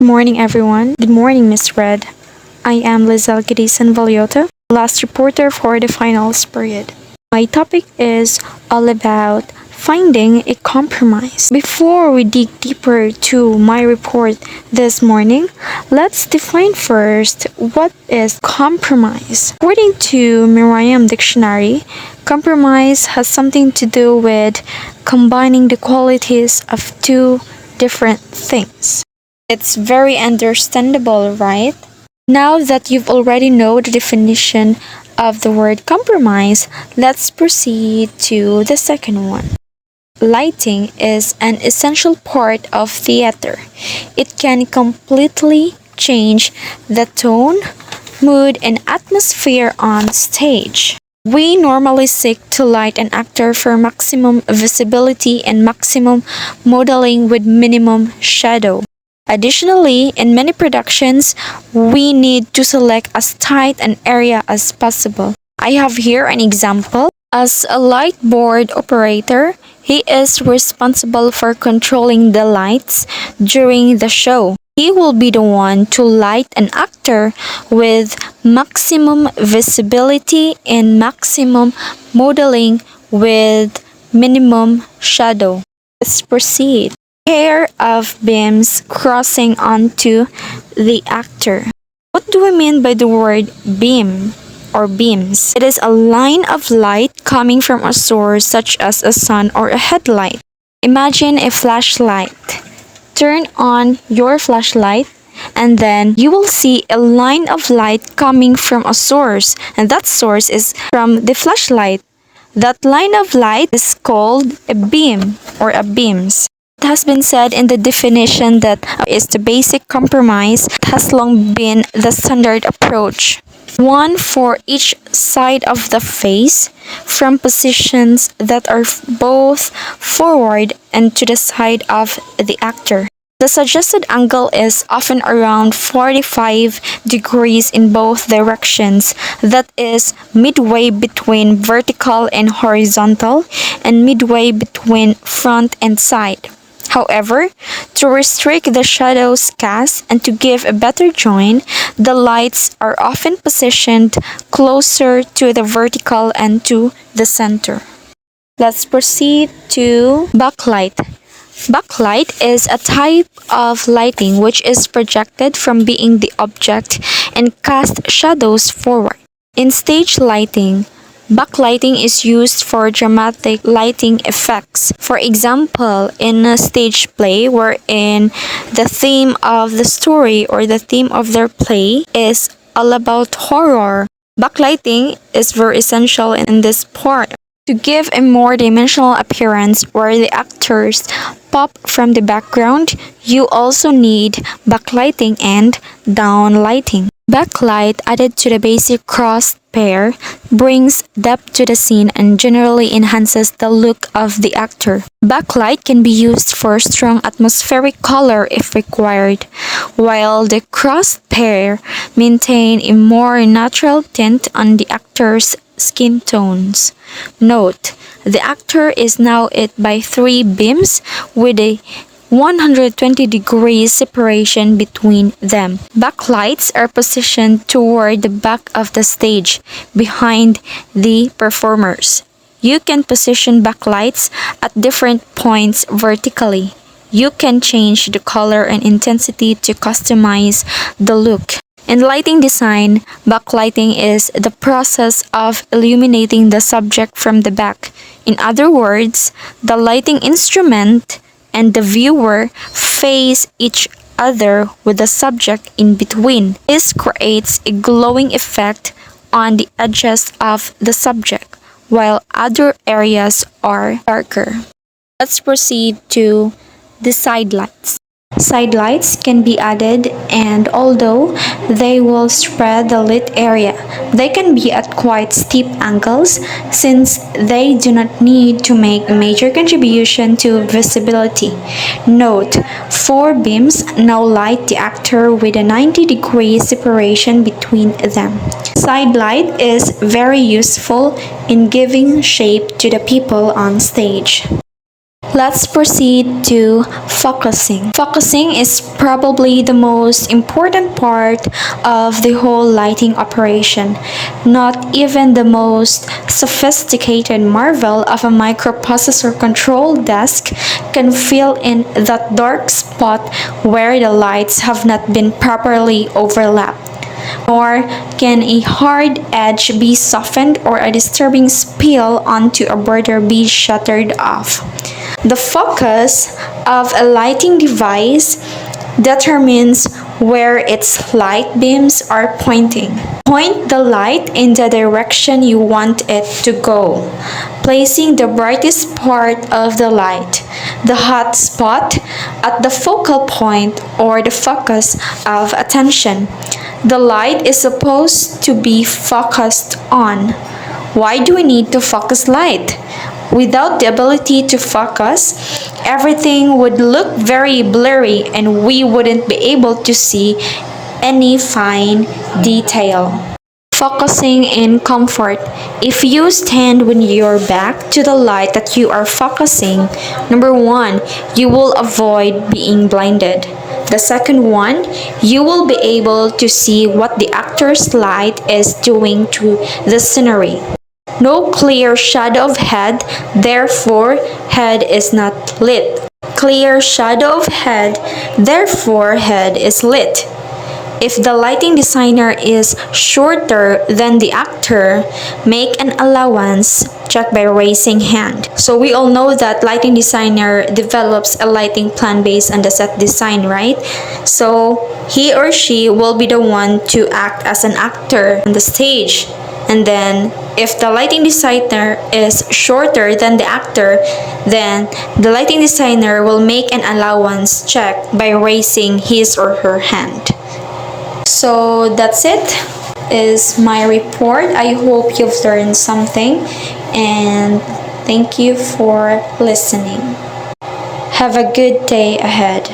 Good morning, everyone. Good morning, Miss Red. I am Lizelle Gadisan Valiota, last reporter for the finals period. My topic is all about finding a compromise. Before we dig deeper to my report this morning, let's define first what is compromise. According to Merriam Dictionary, compromise has something to do with combining the qualities of two different things. It's very understandable, right? Now that you've already know the definition of the word compromise, let's proceed to the second one. Lighting is an essential part of theater. It can completely change the tone, mood, and atmosphere on stage. We normally seek to light an actor for maximum visibility and maximum modeling with minimum shadow. Additionally, in many productions, we need to select as tight an area as possible. I have here an example. As a light board operator, he is responsible for controlling the lights during the show. He will be the one to light an actor with maximum visibility and maximum modeling with minimum shadow. Let's proceed. Pair of beams crossing onto the actor. What do we mean by the word beam or beams? It is a line of light coming from a source such as a sun or a headlight. Imagine a flashlight. Turn on your flashlight and then you will see a line of light coming from a source, and that source is from the flashlight. That line of light is called a beam or a beams. It has been said in the definition that is the basic compromise. It has long been the standard approach. One for each side of the face from positions that are both forward and to the side of the actor. The suggested angle is often around 45 degrees in both directions, that is, midway between vertical and horizontal, and midway between front and side. However, to restrict the shadow's cast and to give a better join, the lights are often positioned closer to the vertical and to the center. Let's proceed to backlight. Backlight is a type of lighting which is projected from being the object and cast shadows forward. In stage lighting, backlighting is used for dramatic lighting effects. For example, in a stage play wherein the theme of the story or the theme of their play is all about horror, backlighting is very essential in this part. To give a more dimensional appearance where the actors pop from the background, you also need backlighting and downlighting. Backlight added to the basic crossed pair brings depth to the scene and generally enhances the look of the actor. Backlight can be used for strong atmospheric color if required, while the crossed pair maintain a more natural tint on the actor's skin tones. Note, the actor is now lit by three beams with a 120 degrees separation between them. Backlights are positioned toward the back of the stage, behind the performers. You can position backlights at different points vertically. You can change the color and intensity to customize the look. In lighting design, backlighting is the process of illuminating the subject from the back. In other words, the lighting instrument and the viewer face each other with the subject in between. This creates a glowing effect on the edges of the subject, while other areas are darker. Let's proceed to the side lights. Side lights can be added, and although they will spread the lit area, they can be at quite steep angles since they do not need to make a major contribution to visibility. Note, four beams now light the actor with a 90-degree separation between them. Side light is very useful in giving shape to the people on stage. Let's proceed to focusing. Focusing is probably the most important part of the whole lighting operation. Not even the most sophisticated marvel of a microprocessor control desk can fill in that dark spot where the lights have not been properly overlapped. Nor can a hard edge be softened or a disturbing spill onto a border be shattered off. The focus of a lighting device determines where its light beams are pointing. Point the light in the direction you want it to go, placing the brightest part of the light, the hot spot, at the focal point or the focus of attention. The light is supposed to be focused on. Why do we need to focus light? Without the ability to focus, everything would look very blurry and we wouldn't be able to see any fine detail. Focusing in comfort. If you stand with your back to the light that you are focusing, number one, you will avoid being blinded. The second one, you will be able to see what the actor's light is doing to the scenery. No clear shadow of head, therefore head is not lit. Clear shadow of head, therefore head is lit. If the lighting designer is shorter than the actor, make an allowance. Check by raising hand. So we all know that lighting designer develops a lighting plan based on the set design, right? So he or she will be the one to act as an actor on the stage. And then if the lighting designer is shorter than the actor, then the lighting designer will make an allowance check by raising his or her hand. So that's it, is my report. I hope you've learned something and thank you for listening. Have a good day ahead.